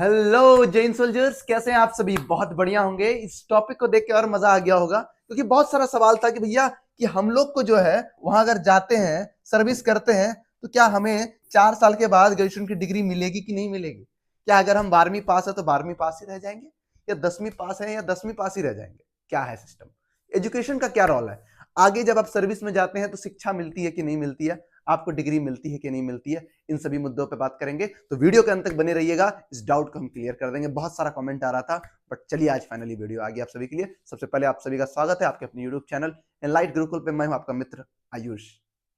Hello Jain soldiers, कैसे हैं आप सभी? बहुत बढ़िया होंगे। इस टॉपिक को देख के और मजा आ गया होगा, क्योंकि बहुत सारा सवाल था कि भैया कि हम लोग को जो है वहां अगर जाते हैं, सर्विस करते हैं, तो क्या हमें 4 साल के बाद ग्रेजुएशन की डिग्री मिलेगी कि नहीं मिलेगी? क्या अगर हम 12वीं पास है तो 12वीं पास ही रह जाएंगे, या 10वीं पास है या 10वीं पास ही रह जाएंगे? क्या है सिस्टम? एजुकेशन का क्या रोल है? आगे जब आप सर्विस में जाते हैं तो शिक्षा मिलती है कि नहीं मिलती है, आपको डिग्री मिलती है कि नहीं मिलती है, इन सभी मुद्दों पे बात करेंगे। तो वीडियो के अंत तक बने रहिएगा, इस डाउट को हम क्लियर कर देंगे। बहुत सारा कमेंट आ रहा था, बट चलिए आज फाइनली वीडियो आ गई आप सभी के लिए। सबसे पहले आप सभी का स्वागत है आपके अपने यूट्यूब चैनल एनलाइट गुरुकुल पे। मैं हूं आपका मित्र आयुष।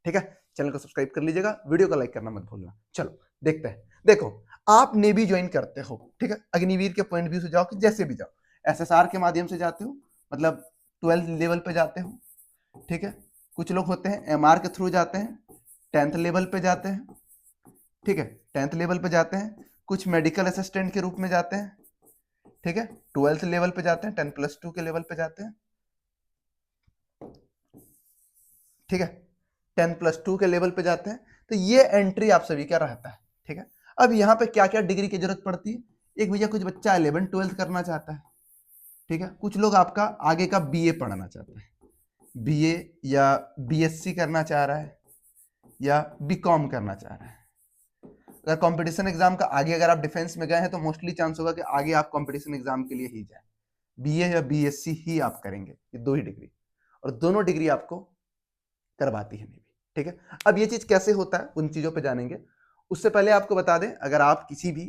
ठीक है, चैनल को सब्सक्राइब कर लीजिएगा, वीडियो को लाइक करना मत भूलना। चलो देखते हैं। देखो, आप नेवी ज्वाइन करते हो, ठीक है, अग्निवीर के पॉइंट व्यू से जाओ कि जैसे भी जाओ, एसएसआर के माध्यम से जाते हो, मतलब 12th लेवल पे जाते हो, ठीक है। कुछ लोग होते हैं एमआर के थ्रू जाते हैं, 10th लेवल पे जाते हैं, ठीक है, 10th लेवल पे जाते हैं। कुछ मेडिकल असिस्टेंट के रूप में जाते हैं, ठीक है, 12th लेवल पे जाते हैं, 10+2 के लेवल पे जाते हैं, ठीक है, 10+2 के लेवल पे जाते हैं। तो ये एंट्री आप सभी का रहता है, ठीक है। अब यहाँ पे क्या क्या डिग्री की जरूरत पड़ती है? एक भैया कुछ बच्चा 11th-12th करना चाहता है, ठीक है। कुछ लोग आपका आगे का बीए पढ़ना चाहते हैं, बीए या बीएससी करना चाह रहा है, या बीकॉम करना चाह रहा है। अगर कंपटीशन एग्जाम का आगे अगर आप डिफेंस में गए हैं तो मोस्टली चांस होगा कि आगे आप कंपटीशन एग्जाम के लिए ही जाए, बीए या बीएससी ही आप करेंगे। ये दो ही डिग्री, और दोनों डिग्री आपको करवाती है नेवी, ठीक है। अब ये चीज कैसे होता है उन चीजों पे जानेंगे। उससे पहले आपको बता दें, अगर आप किसी भी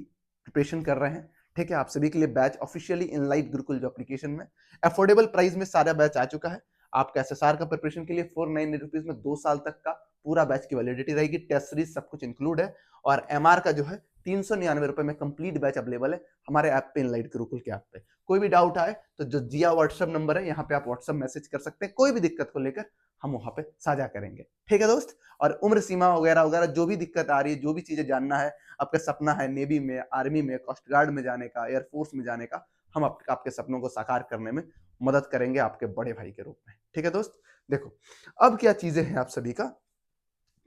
प्रिपरेशन कर रहे हैं, ठीक है, आप सभी के लिए बैच ऑफिशियली इनलाइट गुरुकुल जो एप्लीकेशन में अफोर्डेबल प्राइस में सारा बैच आ चुका है। आपका एसएसआर का प्रिपरेशन के लिए 498 रुपीज में 2 साल तक का पूरा बैच की वैलिडिटी रहेगी, टेस्ट सीरीज सब कुछ इंक्लूड है। और एमआर का जो है 399 रुपए में कंप्लीट बैच अवेलेबल है हमारे ऐप पे, इनलाइट गुरुकुल के ऐप पे। कोई भी डाउट आए तो जो जिया व्हाट्सएप नंबर है, यहाँ पे आप व्हाट्सएप मैसेज कर सकते हैं। कोई भी दिक्कत को लेकर हम वहां पे साझा करेंगे, ठीक है दोस्त। और उम्र सीमा वगैरह वगैरह जो भी दिक्कत आ रही है, जो भी चीजें जानना है, आपका सपना है नेवी में, आर्मी में, कोस्ट गार्ड में जाने का, एयरफोर्स में जाने का, हम आपके सपनों को साकार करने में मदद करेंगे आपके बड़े भाई के रूप में, ठीक है दोस्त। देखो, अब क्या चीजें हैं आप सभी का,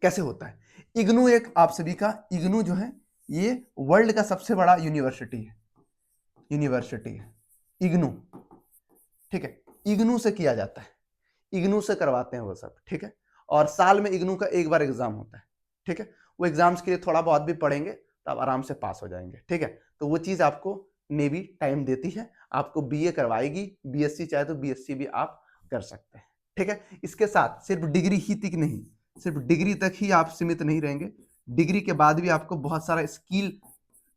कैसे होता है। इग्नू एक आप सभी का, इग्नू जो है ये वर्ल्ड का सबसे बड़ा यूनिवर्सिटी है इग्नू, ठीक है। इग्नू से किया जाता है, इग्नू से करवाते हैं वो सब, ठीक है। और साल में इग्नू का एक बार एग्जाम होता है, ठीक है। वो एग्जाम्स के लिए थोड़ा बहुत भी पढ़ेंगे तो आप आराम से पास हो जाएंगे, ठीक है। तो वो चीज आपको नेवी टाइम देती है, आपको बीए करवाएगी, बीएससी चाहे तो बीएससी भी आप कर सकते हैं, ठीक है। इसके साथ सिर्फ डिग्री ही तक नहीं, सिर्फ डिग्री तक ही आप सीमित नहीं रहेंगे। डिग्री के बाद भी आपको बहुत सारा स्किल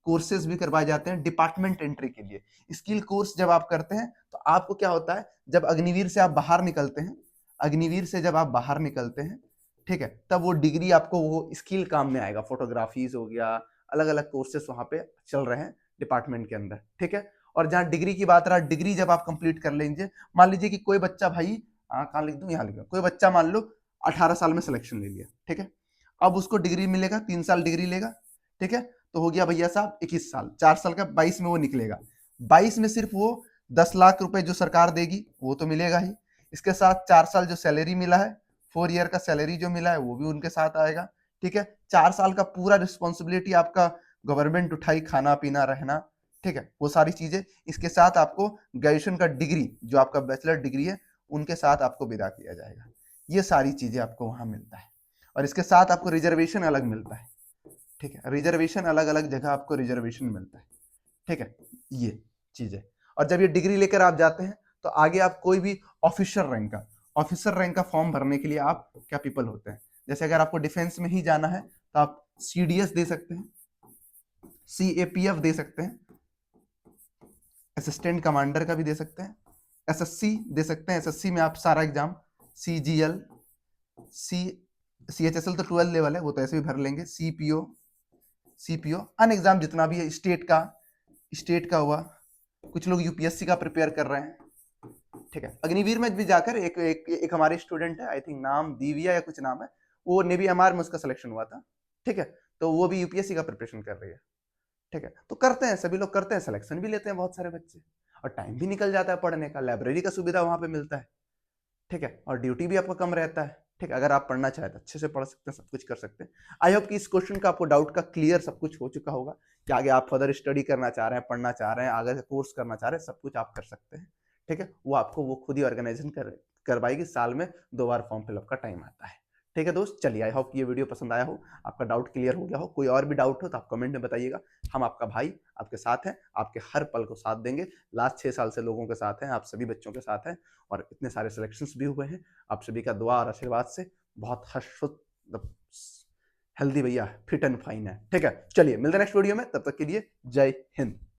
कोर्सेज भी करवाए जाते हैं डिपार्टमेंट एंट्री के लिए। स्किल कोर्स जब आप करते हैं तो आपको क्या होता है, जब अग्निवीर से आप बाहर निकलते हैं, अग्निवीर से जब आप बाहर निकलते हैं, ठीक है, तब वो डिग्री आपको वो स्किल काम में आएगा। फोटोग्राफीज हो गया, अलग अलग कोर्सेस वहां पे चल रहे हैं डिपार्टमेंट के अंदर, ठीक है। और जहां डिग्री की बात रहा, डिग्री जब आप कंप्लीट कर लेंगे, मान लीजिए कि कोई बच्चा भाई, कहाँ लिख दूं, यहाँ लिख दूं, कोई बच्चा मान लो 18 साल में सिलेक्शन ले लिया, ठीक है। अब उसको डिग्री मिलेगा, 3 साल डिग्री लेगा, ठीक है। तो हो गया भैया साहब 21 साल, 4 साल का 22 में वो निकलेगा। 22 में सिर्फ वो 10 लाख रुपए जो सरकार देगी वो तो मिलेगा ही, इसके साथ 4 साल जो सैलरी मिला है, 4 ईयर का सैलरी जो मिला है वो भी उनके साथ आएगा, ठीक है। 4 साल का पूरा रिस्पॉन्सिबिलिटी आपका गवर्नमेंट उठाई, खाना पीना रहना, ठीक है, वो सारी चीजें। इसके साथ आपको ग्रेजुएशन का डिग्री जो आपका बैचलर डिग्री है उनके साथ आपको विदा किया जाएगा। ये सारी चीजें आपको वहां मिलता है, और इसके साथ आपको रिजर्वेशन अलग मिलता है, ठीक है। रिजर्वेशन अलग अलग जगह आपको रिजर्वेशन मिलता है, ठीक है, ये चीजें। और जब ये डिग्री लेकर आप जाते हैं तो आगे आप कोई भी ऑफिसर रैंक का फॉर्म भरने के लिए आप कैपेबल होते हैं। जैसे अगर आपको डिफेंस में ही जाना है तो आप सीडीएस दे सकते हैं, सीएपीएफ दे सकते हैं, असिस्टेंट कमांडर का भी दे सकते हैं, एसएससी दे सकते हैं। एसएससी में आप सारा एग्जाम, सीजीएल, सीएचएसएल तो 12 लेवल है, वो तो ऐसे भी भर लेंगे, सीपीओ अन एग्जाम जितना भी है, स्टेट का हुआ, कुछ लोग यूपीएससी का प्रिपेयर कर रहे हैं, ठीक है। अग्निवीर में भी जाकर एक हमारे स्टूडेंट है, आई थिंक नाम दिव्या या कुछ नाम है, वो नेवी एमआर में उसका सिलेक्शन हुआ था, ठीक है। तो वो भी यूपीएससी का प्रिपरेशन कर रही है, ठीक है। तो करते हैं, सभी लोग करते हैं, सिलेक्शन भी लेते हैं बहुत सारे बच्चे, और टाइम भी निकल जाता है पढ़ने का, लाइब्रेरी का सुविधा वहां पे मिलता है, ठीक है, और ड्यूटी भी आपका कम रहता है, ठीक है, अगर आप पढ़ना चाहें तो अच्छे से पढ़ सकते हैं, सब कुछ कर सकते हैं। आई होप कि इस क्वेश्चन का आपको डाउट का क्लियर सब कुछ हो चुका होगा कि आगे आप फर्दर स्टडी करना चाह रहे हैं, पढ़ना चाह रहे हैं, आगे से कोर्स करना चाह रहे हैं, सब कुछ आप कर सकते हैं। ठीक है, वो आपको वो खुद ही ऑर्गेनाइजेशन करवाएगी। साल में 2 बार फॉर्म फिलअप का टाइम आता है। ठीक है दोस्त, चलिए आई होप ये वीडियो पसंद आया हो, आपका डाउट क्लियर हो गया हो। कोई और भी डाउट हो तो आप कमेंट में बताइएगा। हम आपका भाई आपके साथ हैं, आपके हर पल को साथ देंगे। लास्ट 6 साल से लोगों के साथ हैं, आप सभी बच्चों के साथ हैं और इतने सारे सिलेक्शंस भी हुए हैं। आप सभी का दुआ और आशीर्वाद से बहुत हेल्दी भैया, फिट एंड फाइन है। ठीक है, चलिए मिलते हैं नेक्स्ट वीडियो में, तब तक के लिए जय हिंद।